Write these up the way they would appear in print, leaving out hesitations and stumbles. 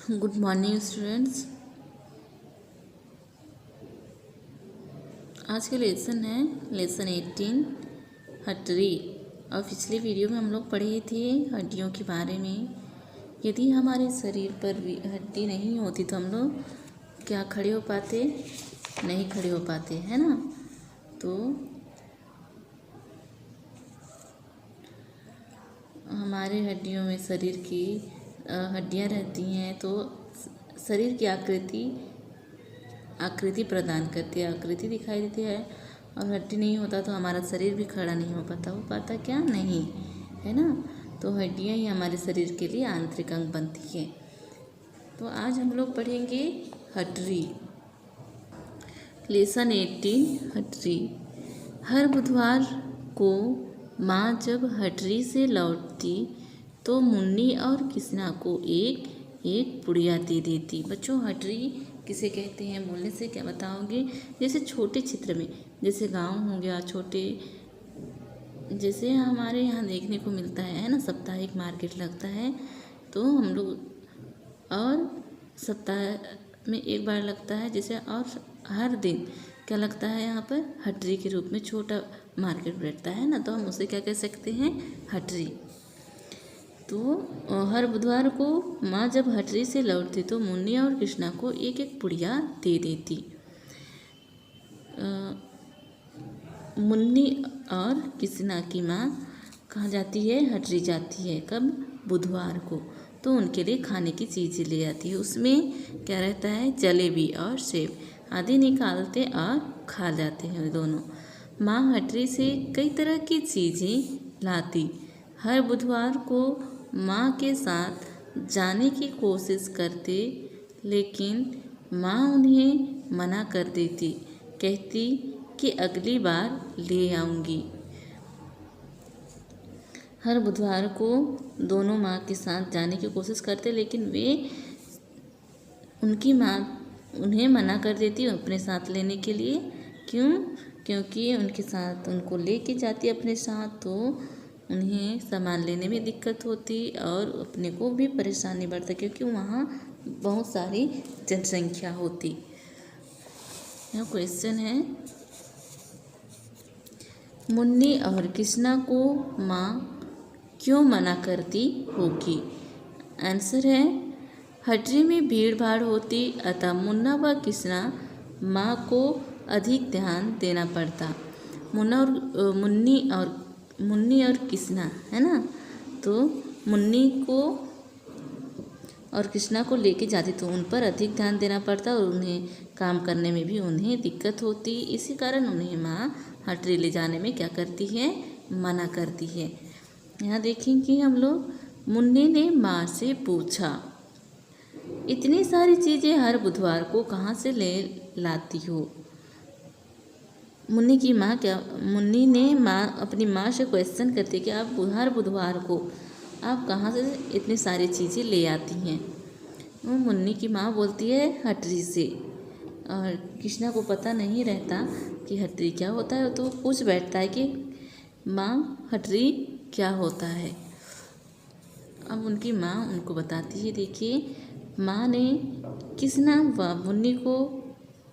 Good morning students. आज का lesson है लेसन 18 हड्डी। और पिछली वीडियो में हम लोग पढ़े थे हड्डियों के बारे में। यदि हमारे शरीर पर हड्डी नहीं होती तो हम लोग क्या खड़े हो पाते? नहीं खड़े हो पाते, है ना। तो हमारे हड्डियों में शरीर की हड्डियां रहती हैं तो शरीर की आकृति प्रदान करती है, आकृति दिखाई देती है। और हड्डी नहीं होता तो हमारा शरीर भी खड़ा नहीं हो पाता क्या नहीं, है ना। तो हड्डियां ही हमारे शरीर के लिए आंतरिक अंग बनती है। तो आज हम लोग पढ़ेंगे हड्डी। लेसन 18 हड्डी। हर बुधवार को माँ जब हटरी से लौटती तो मुन्नी और किसना को एक एक पुड़िया दे देती। बच्चों, हटरी किसे कहते हैं बोलने से क्या बताओगे? जैसे छोटे क्षेत्र में, जैसे गांव हो गया, छोटे जैसे हमारे यहाँ देखने को मिलता है ना, साप्ताहिक मार्केट लगता है तो हम लोग, और सप्ताह में एक बार लगता है जैसे, और हर दिन क्या लगता है यहाँ पर? हटरी के रूप में छोटा मार्केट बैठता है ना, तो हम उसे क्या कह सकते हैं? हटरी। तो हर बुधवार को माँ जब हटरी से लौटती तो मुन्नी और कृष्णा को एक एक पुड़िया दे देती। मुन्नी और कृष्णा की माँ कहाँ जाती है? हटरी जाती है। कब? बुधवार को। तो उनके लिए खाने की चीज़ें ले आती है। उसमें क्या रहता है? जलेबी और सेब आदि निकालते और खा जाते हैं दोनों। माँ हटरी से कई तरह की चीज़ें लाती। हर बुधवार को माँ के साथ जाने की कोशिश करते, लेकिन माँ उन्हें मना कर देती, कहती कि अगली बार ले आऊँगी। हर बुधवार को दोनों माँ के साथ जाने की कोशिश करते, लेकिन उनकी माँ उन्हें मना कर देती अपने साथ लेने के लिए। क्यों? क्योंकि उनके साथ उनको लेके जाती अपने साथ तो उन्हें सामान लेने में दिक्कत होती और अपने को भी परेशानी बढ़ती, क्योंकि वहाँ बहुत सारी जनसंख्या होती। यह क्वेश्चन है, मुन्नी और कृष्णा को माँ क्यों मना करती होगी? आंसर है, हटरी में भीड़ भाड़ होती, अतः मुन्ना व कृष्णा माँ को अधिक ध्यान देना पड़ता। मुन्नी और कृष्णा, है ना, तो मुन्नी को और कृष्णा को लेके जाती तो उन पर अधिक ध्यान देना पड़ता और उन्हें काम करने में भी उन्हें दिक्कत होती। इसी कारण उन्हें माँ हटरी ले जाने में क्या करती है? मना करती है। यहाँ देखेंगे हम लोग, मुन्नी ने माँ से पूछा, इतनी सारी चीज़ें हर बुधवार को कहाँ से ले लाती हो? मुन्नी ने अपनी माँ से क्वेश्चन करती कि आप हर बुधवार को आप कहाँ से इतनी सारी चीज़ें ले आती हैं? वो मुन्नी की माँ बोलती है हटरी से। और कृष्णा को पता नहीं रहता कि हटरी क्या होता है, तो पूछ बैठता है कि माँ हटरी क्या होता है। अब उनकी माँ उनको बताती है। देखिए, माँ ने कृष्णा व मुन्नी को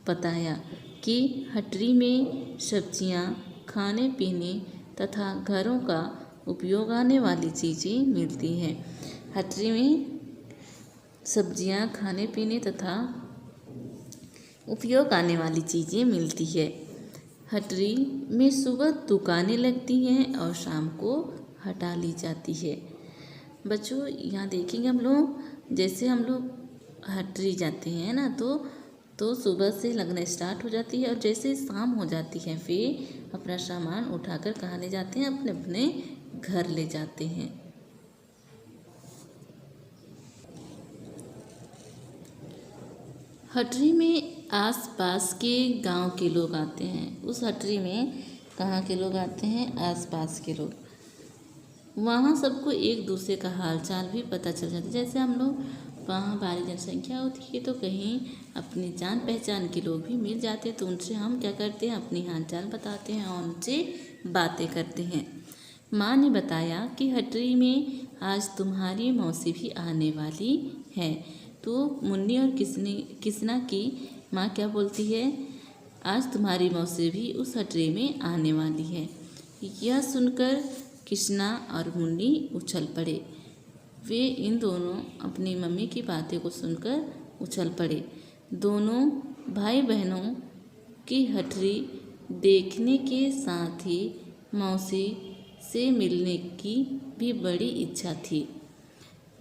बताया कि हटरी में सब्जियाँ, खाने पीने तथा घरों का उपयोग आने वाली चीज़ें मिलती हैं। हटरी में सब्जियाँ, खाने पीने तथा उपयोग आने वाली चीज़ें मिलती है। हटरी में सुबह दुकानें लगती हैं और शाम को हटा ली जाती है। बच्चों, यहाँ देखेंगे हम लोग, जैसे हम लोग हटरी जाते हैं ना, तो सुबह से लगना स्टार्ट हो जाती है और जैसे शाम हो जाती है फिर अपना सामान उठाकर कहाँ ले जाते हैं? अपने अपने घर ले जाते हैं। हटरी में आसपास के गांव के लोग आते हैं। उस हटरी में कहाँ के लोग आते हैं? आसपास के लोग। वहाँ सबको एक दूसरे का हालचाल भी पता चल जाता है। जैसे हम लोग वहाँ भारी जनसंख्या होती है तो कहीं अपनी जान पहचान के लोग भी मिल जाते हैं, तो उनसे हम क्या करते हैं? अपनी हालचाल बताते हैं और उनसे बातें करते हैं। माँ ने बताया कि हटरी में आज तुम्हारी मौसी भी आने वाली है, तो मुन्नी और किसना की माँ क्या बोलती है, आज तुम्हारी मौसी भी उस हटरी में आने वाली है। यह सुनकर किसना और मुन्नी उछल पड़े। वे इन दोनों अपनी मम्मी की बातें को सुनकर उछल पड़े। दोनों भाई बहनों की हटरी देखने के साथ ही मौसी से मिलने की भी बड़ी इच्छा थी।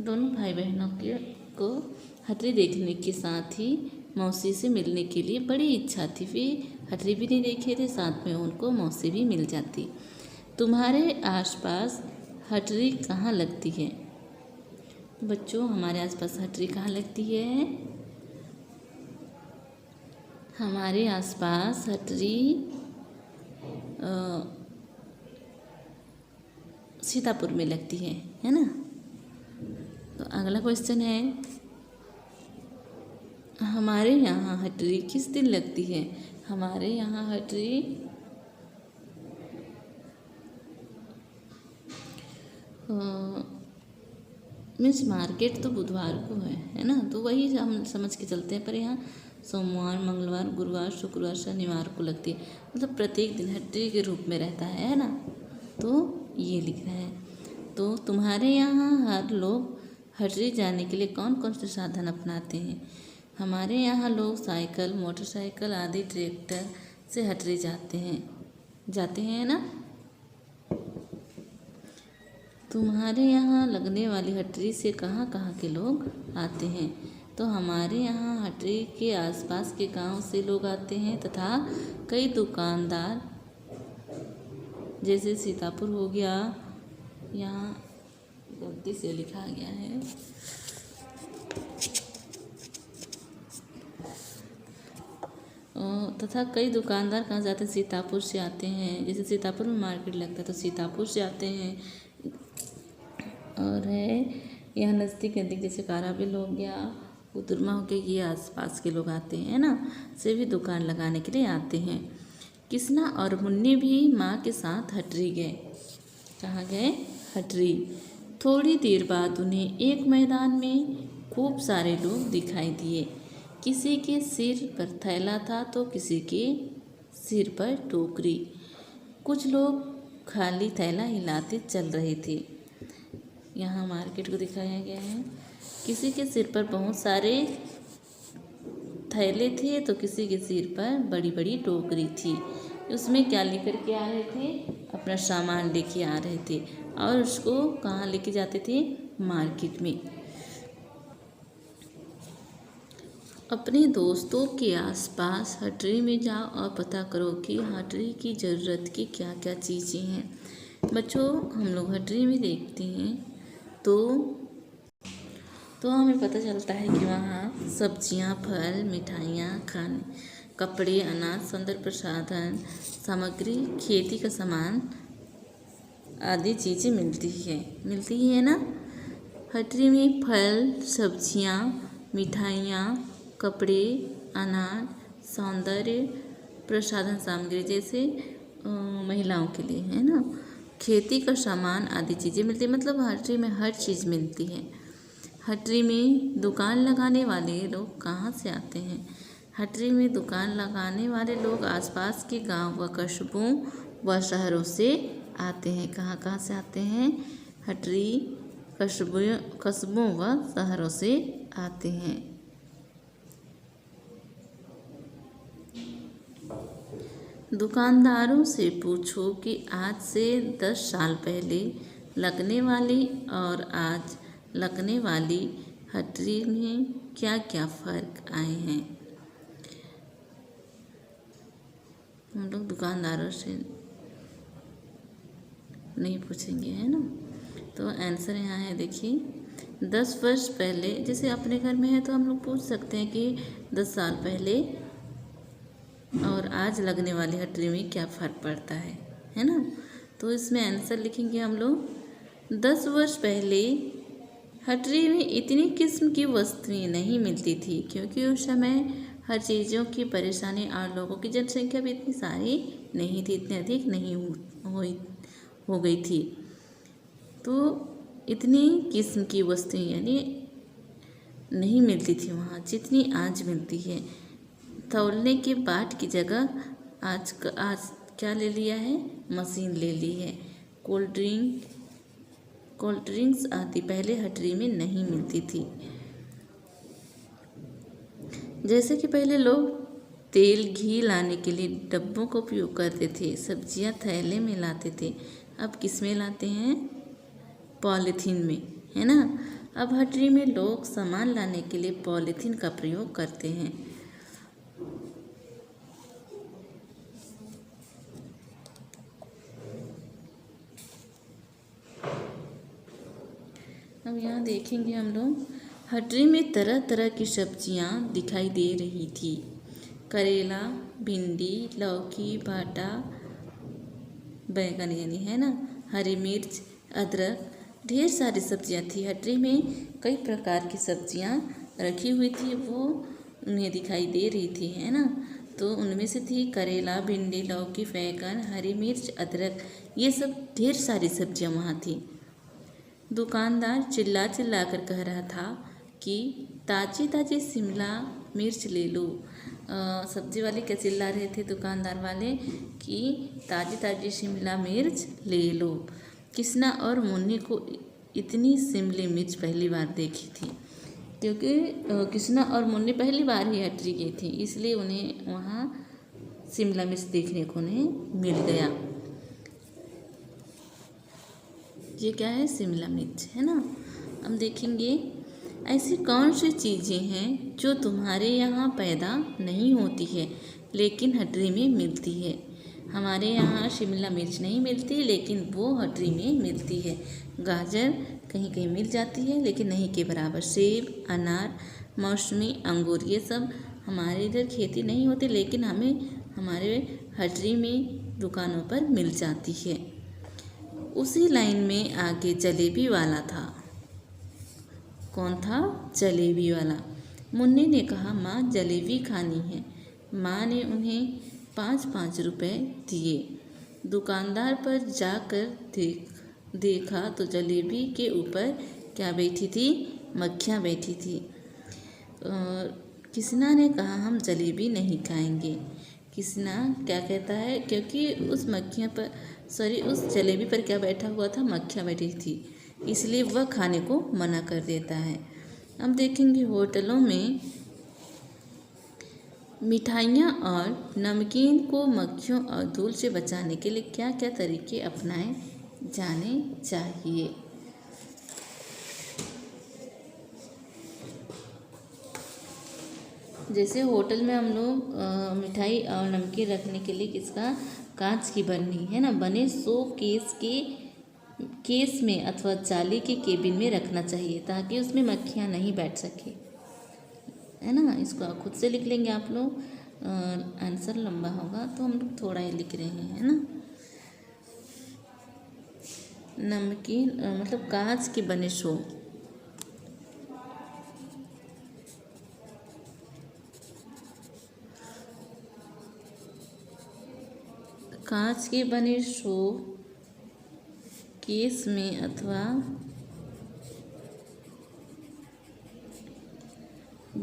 दोनों भाई बहनों को हटरी देखने के साथ ही मौसी से मिलने के लिए बड़ी इच्छा थी। वे हटरी भी नहीं देखे थे, साथ में उनको मौसी भी मिल जाती। तुम्हारे आसपास हटरी कहाँ लगती है? बच्चों, हमारे आसपास हटरी कहाँ लगती है? हमारे आसपास हटरी सीतापुर में लगती है ना। तो अगला क्वेश्चन है, हमारे यहाँ हटरी किस दिन लगती है? हमारे यहाँ हटरी मीन्स मार्केट तो बुधवार को है ना, तो वही हम समझ के चलते हैं। पर यहाँ सोमवार, मंगलवार, गुरुवार, शुक्रवार, शनिवार को लगती है। मतलब प्रत्येक दिन हटरी के रूप में रहता है ना। तो ये लिख रहा है। तो तुम्हारे यहाँ हर लोग हटरी जाने के लिए कौन कौन से साधन अपनाते हैं? हमारे यहाँ लोग साइकिल, मोटरसाइकिल आदि ट्रैक्टर से हटरी जाते हैं ना। तुम्हारे यहाँ लगने वाली हटरी से कहाँ कहाँ के लोग आते हैं? तो हमारे यहाँ हटरी के आसपास के गांव से लोग आते हैं तथा कई दुकानदार, जैसे सीतापुर हो गया, यहाँ गलती से लिखा गया है, तथा कई दुकानदार कहाँ जाते हैं? सीतापुर से आते हैं। जैसे सीतापुर में मार्केट लगता है तो सीतापुर से आते हैं। और है यहाँ नज़दीक जैसे काराबिल हो गया, उतरमा हो गया, ये आसपास के लोग आते हैं ना, से भी दुकान लगाने के लिए आते हैं। किसना और मुन्नी भी माँ के साथ हटरी गए। कहाँ गए? हटरी। थोड़ी देर बाद उन्हें एक मैदान में खूब सारे लोग दिखाई दिए। किसी के सिर पर थैला था तो किसी के सिर पर टोकरी। कुछ लोग खाली थैला हिलाते चल रहे थे। यहाँ मार्केट को दिखाया गया है। किसी के सिर पर बहुत सारे थैले थे तो किसी के सिर पर बड़ी बड़ी टोकरी थी। उसमें क्या लेकर के आ रहे थे? अपना सामान लेके आ रहे थे और उसको कहाँ लेके जाते थे? मार्केट में। अपने दोस्तों के आसपास हटरी में जाओ और पता करो कि हटरी की ज़रूरत की क्या क्या चीज़ें हैं। बच्चों, हम लोग हटरी में देखते हैं तो हमें पता चलता है कि वहाँ सब्जियाँ, फल, मिठाइयाँ, खाने, कपड़े, अनाज, सौंदर्य प्रसाधन सामग्री, खेती का सामान आदि चीज़ें मिलती है ना। हटरी में फल, सब्जियाँ, मिठाइयाँ, कपड़े, अनाज, सौंदर्य प्रसाधन सामग्री जैसे महिलाओं के लिए है ना, खेती का सामान आदि चीज़ें मिलती है। मतलब हटरी में हर चीज़ मिलती है। हटरी में दुकान लगाने वाले लोग कहाँ से आते हैं? हटरी में दुकान लगाने वाले लोग आसपास के गांव व कस्बों व शहरों से आते हैं। कहाँ से आते हैं? हटरी कस्बों व शहरों से आते हैं। दुकानदारों से पूछो कि आज से 10 साल पहले लगने वाली और आज लगने वाली हटरी में क्या क्या फ़र्क आए हैं। हम लोग दुकानदारों से नहीं पूछेंगे, है ना। तो आंसर यहाँ है, देखिए 10 वर्ष पहले, जैसे अपने घर में है तो हम लोग पूछ सकते हैं कि 10 साल पहले और आज लगने वाली हटरी में क्या फ़र्क पड़ता है ना। तो इसमें आंसर लिखेंगे हम लोग 10 वर्ष पहले हटरी में इतनी किस्म की वस्तुएं नहीं मिलती थी क्योंकि उस समय हर चीज़ों की परेशानी और लोगों की जनसंख्या भी इतनी सारी नहीं थी, इतनी अधिक नहीं हो गई थी। तो इतनी किस्म की वस्तुएं यानी नहीं मिलती थी वहाँ जितनी आज मिलती है। तौलने के बाट की जगह आज क्या ले लिया है, मशीन ले ली है। कोल्ड ड्रिंक्स आदि पहले हटरी में नहीं मिलती थी। जैसे कि पहले लोग तेल घी लाने के लिए डब्बों का उपयोग करते थे, सब्जियां थैले में लाते थे, अब किस में लाते हैं, पॉलीथीन में, है ना। अब हटरी में लोग सामान लाने के लिए पॉलीथीन का प्रयोग करते हैं। अब यहाँ देखेंगे हम लोग, हटरी में तरह तरह की सब्जियाँ दिखाई दे रही थी। करेला, भिंडी, लौकी, भाटा, बैंगन यानी, है ना, हरी मिर्च, अदरक, ढेर सारी सब्जियाँ थी। हटरी में कई प्रकार की सब्जियाँ रखी हुई थी, वो उन्हें दिखाई दे रही थी, है ना। तो उनमें से थी करेला, भिंडी, लौकी, बैंगन, हरी मिर्च, अदरक, ये सब ढेर सारी सब्जियाँ वहाँ थी। दुकानदार चिल्ला चिल्ला कर कह रहा था कि ताज़ी ताज़ी शिमला मिर्च ले लो। सब्जी वाले क्या चिल्ला रहे थे, दुकानदार वाले, कि ताज़ी ताज़ी शिमला मिर्च ले लो। किसना और मुन्नी को इतनी शिमला मिर्च पहली बार देखी थी, क्योंकि किसना और मुन्नी पहली बार ही हटरी गई थी, इसलिए उन्हें वहाँ शिमला मिर्च देखने को उन्हें मिल गया। ये क्या है, शिमला मिर्च, है ना। हम देखेंगे ऐसी कौन सी चीज़ें हैं जो तुम्हारे यहाँ पैदा नहीं होती है लेकिन हटरी में मिलती है। हमारे यहाँ शिमला मिर्च नहीं मिलती, लेकिन वो हटरी में मिलती है। गाजर कहीं कहीं मिल जाती है, लेकिन नहीं के बराबर। सेब, अनार, मौसमी, अंगूर, ये सब हमारे इधर खेती नहीं होती, लेकिन हमें हमारे हटरी में दुकानों पर मिल जाती है। उसी लाइन में आगे जलेबी वाला था। कौन था, जलेबी वाला। मुन्नी ने कहा, माँ जलेबी खानी है। माँ ने उन्हें 5-5 रुपए दिए। दुकानदार पर जाकर देखा तो जलेबी के ऊपर क्या बैठी थी, मक्खियाँ बैठी थी। किसना ने कहा, हम जलेबी नहीं खाएंगे। किसना क्या कहता है, क्योंकि उस जलेबी पर क्या बैठा हुआ था, मक्खियाँ बैठी थी, इसलिए वह खाने को मना कर देता है। हम देखेंगे होटलों में मिठाइयाँ और नमकीन को मक्खियों और धूल से बचाने के लिए क्या क्या तरीके अपनाए जाने चाहिए। जैसे होटल में हम लोग मिठाई और नमकीन रखने के लिए किसका, कांच की बरनी, है ना, बने शो केस में अथवा जाली के केबिन में रखना चाहिए, ताकि उसमें मक्खियाँ नहीं बैठ सके, है ना। इसको आप खुद से लिख लेंगे आप लोग, आंसर लंबा होगा तो हम लोग थोड़ा ही लिख रहे हैं, है ना। नमकीन मतलब कांच के बने शो, कांच के बने शो केस में अथवा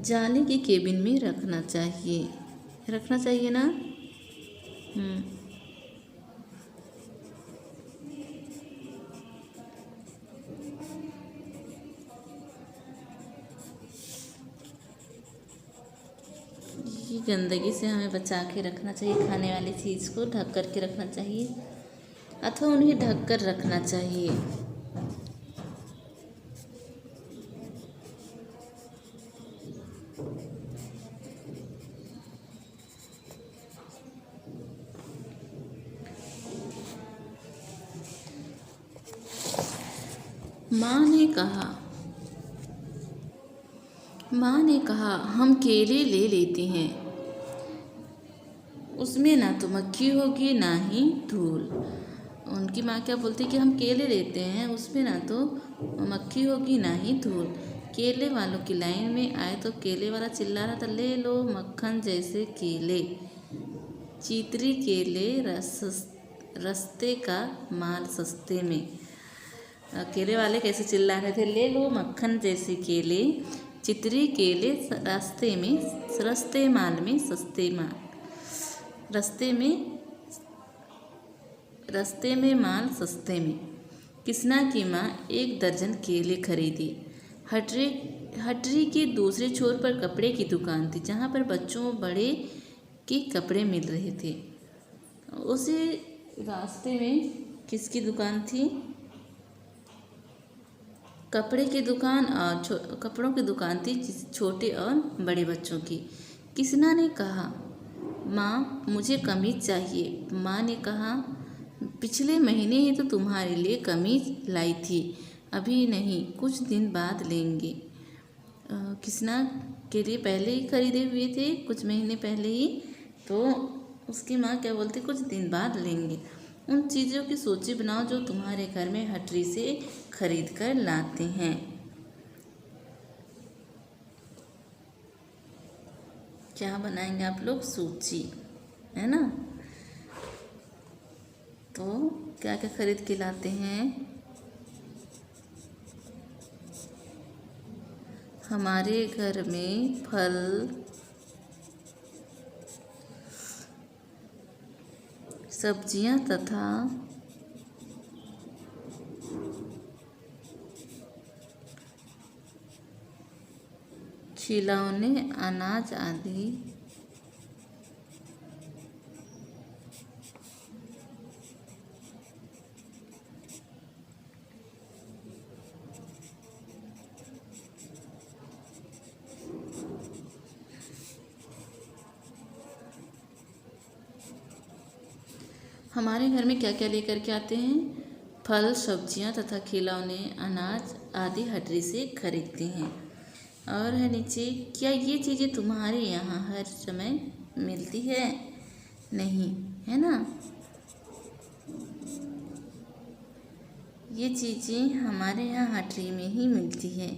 जाली के केबिन में रखना चाहिए ना। ये गंदगी से हमें बचा के रखना चाहिए, खाने वाली चीज़ को ढक कर के रखना चाहिए अथवा उन्हें ढक कर रखना चाहिए। माँ ने कहा हम केले ले लेते हैं, उसमें ना तो मक्खी होगी ना ही धूल। उनकी माँ क्या बोलती कि हम केले लेते हैं, उसमें ना तो मक्खी होगी ना ही धूल। केले वालों की लाइन में आए तो केले वाला चिल्ला रहा था, ले लो मक्खन जैसे केले, चीतरी केले रस्ते का माल सस्ते में। केले वाले कैसे चिल्ला रहे थे, ले लो मक्खन जैसे केले, चितरी केले रास्ते में, सस्ते माल में सस्ते माल, रास्ते में माल सस्ते में। किसना की माँ 1 दर्जन केले खरीदी। हटरी के दूसरे छोर पर कपड़े की दुकान थी, जहाँ पर बच्चों बड़े के कपड़े मिल रहे थे। उसी रास्ते में किसकी दुकान थी? कपड़े की दुकान और कपड़ों की दुकान थी, छोटे और बड़े बच्चों की। किसना ने कहा, माँ मुझे कमीज चाहिए। माँ ने कहा, पिछले महीने ही तो तुम्हारे लिए कमीज लाई थी, अभी नहीं, कुछ दिन बाद लेंगे। किसना के लिए पहले ही खरीदे हुए थे, कुछ महीने पहले ही, तो उसकी माँ क्या बोलती, कुछ दिन बाद लेंगे। उन चीज़ों की सूची बनाओ जो तुम्हारे घर में हटरी से खरीद कर लाते हैं। क्या बनाएंगे आप लोग? सूची, है ना। तो क्या क्या खरीद के लाते हैं? हमारे घर में फल, सब्जियां तथा खिलौने, अनाज आदि हमारे घर में क्या क्या लेकर के आते हैं? फल, सब्जियां तथा खिलौने, अनाज आदि हटरी से खरीदते हैं। और है नीचे, क्या ये चीज़ें तुम्हारे यहाँ हर समय मिलती है? नहीं, है ना। ये चीज़ें हमारे यहाँ हटरी में ही मिलती है।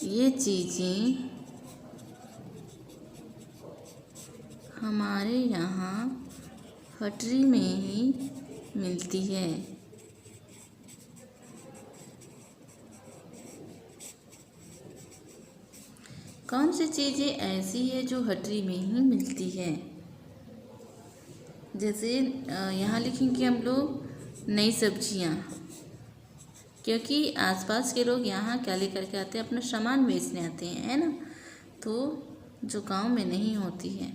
ये चीज़ें हमारे यहाँ हटरी में ही मिलती है। कौन सी चीज़ें ऐसी है जो हटरी में ही मिलती है? जैसे यहाँ लिखेंगे हम लोग नई सब्जियाँ, क्योंकि आसपास के लोग यहाँ क्या लेकर के आते हैं? अपना सामान बेचने आते हैं, है ना। तो जो गांव में नहीं होती है।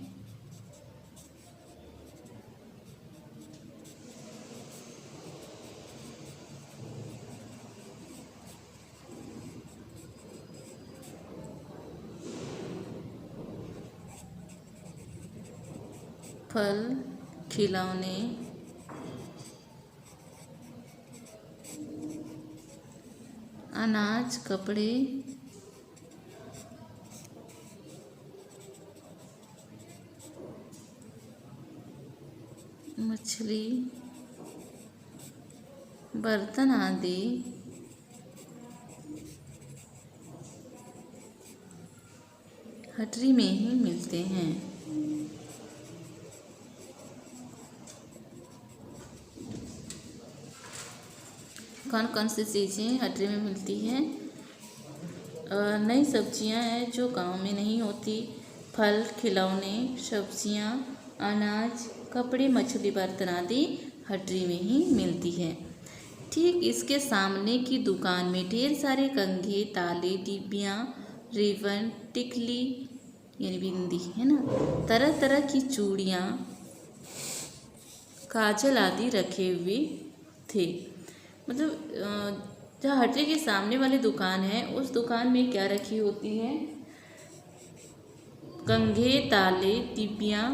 फल, खिलौने, अनाज, कपड़े, मछली, बर्तन आदि हटरी में ही मिलते हैं। कौन कौन सी चीज़ें हटरी में मिलती हैं? नई सब्जियां हैं जो गांव में नहीं होती। फल, खिलौने, सब्जियां, अनाज, कपड़े, मछली, बर्तन आदि हटरी में ही मिलती है। ठीक इसके सामने की दुकान में ढेर सारे कंघे, ताले, डिब्बियाँ, रिबन, टिकली यानी बिंदी, है ना, तरह तरह की चूड़ियाँ, काजल आदि रखे हुए थे। मतलब जहाँ हटरी के सामने वाली दुकान है, उस दुकान में क्या रखी होती है? कंघे, ताले, डिब्बियाँ,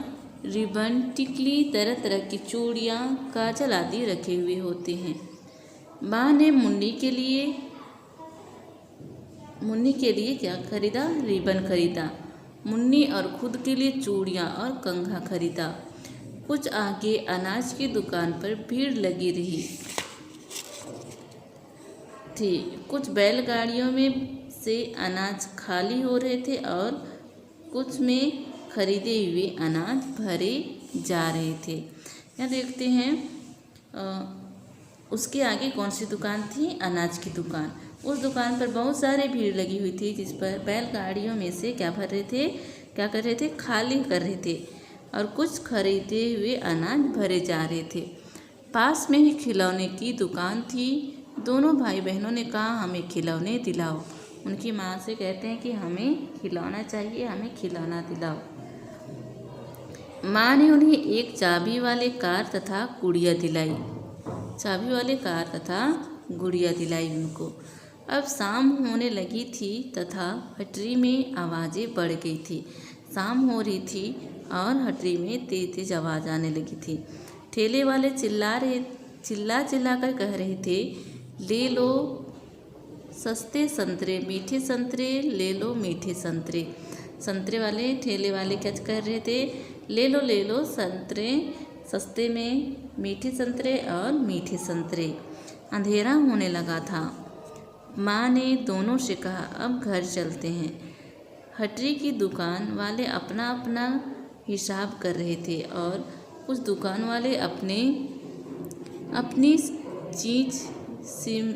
रिबन, टिकली, तरह तरह की चूड़ियाँ, काजल आदि रखे हुए होते हैं। माँ ने मुन्नी के लिए क्या खरीदा? रिबन खरीदा। मुन्नी और खुद के लिए चूड़ियाँ और कंघा खरीदा। कुछ आगे अनाज की दुकान पर भीड़ लगी रही थी। कुछ बैलगाड़ियों में से अनाज खाली हो रहे थे और कुछ में खरीदे हुए अनाज भरे जा रहे थे। यहाँ देखते हैं उसके आगे कौन सी दुकान थी? अनाज की दुकान। उस दुकान पर बहुत सारी भीड़ लगी हुई थी, जिस पर बैलगाड़ियों में से क्या कर रहे थे? खाली कर रहे थे और कुछ खरीदे हुए अनाज भरे जा रहे थे। पास में ही खिलौने की दुकान थी। दोनों भाई बहनों ने कहा, हमें खिलौने दिलाओ। उनकी माँ से कहते हैं कि हमें खिलौना चाहिए, हमें खिलौना दिलाओ। माँ ने उन्हें एक चाबी वाले कार तथा गुड़िया दिलाई। चाबी वाले कार तथा गुड़िया दिलाई उनको। अब शाम होने लगी थी तथा हटरी में आवाज़ें बढ़ गई थी। शाम हो रही थी और हटरी में तेज तेज आवाज़ आने लगी थी। ठेले वाले चिल्ला कर कह रहे थे, ले लो सस्ते संतरे, मीठे संतरे, ले लो मीठे संतरे। संतरे वाले ठेले वाले क्या कह रहे थे? ले लो संतरे सस्ते में, मीठे संतरे और मीठे संतरे। अंधेरा होने लगा था। माँ ने दोनों से कहा, अब घर चलते हैं। हटरी की दुकान वाले अपना अपना हिसाब कर रहे थे और कुछ दुकान वाले अपनी चीज़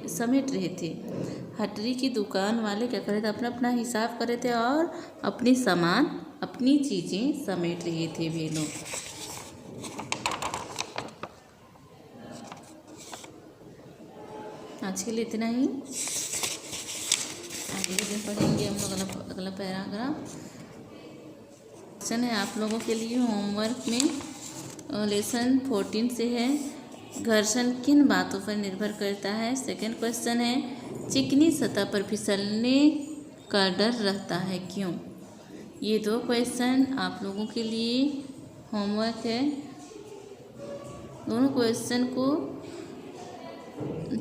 समेट रहे थे। हटरी की दुकान वाले क्या कर रहे थे? अपना अपना हिसाब कर रहे थे और अपनी चीज़ें समेट रहे थे वे लोग। आज के लिए इतना ही। अगले दिन पढ़ेंगे हम लोग अगला पैराग्राफ। क्वेश्चन है आप लोगों के लिए होमवर्क में, लेसन 14 से है, घर्षण किन बातों पर निर्भर करता है। सेकंड क्वेश्चन है, चिकनी सतह पर फिसलने का डर रहता है, क्यों। ये दो क्वेश्चन आप लोगों के लिए होमवर्क है। दोनों क्वेश्चन को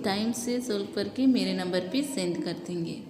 टाइम से सोल्व करके मेरे नंबर पे सेंड कर देंगे।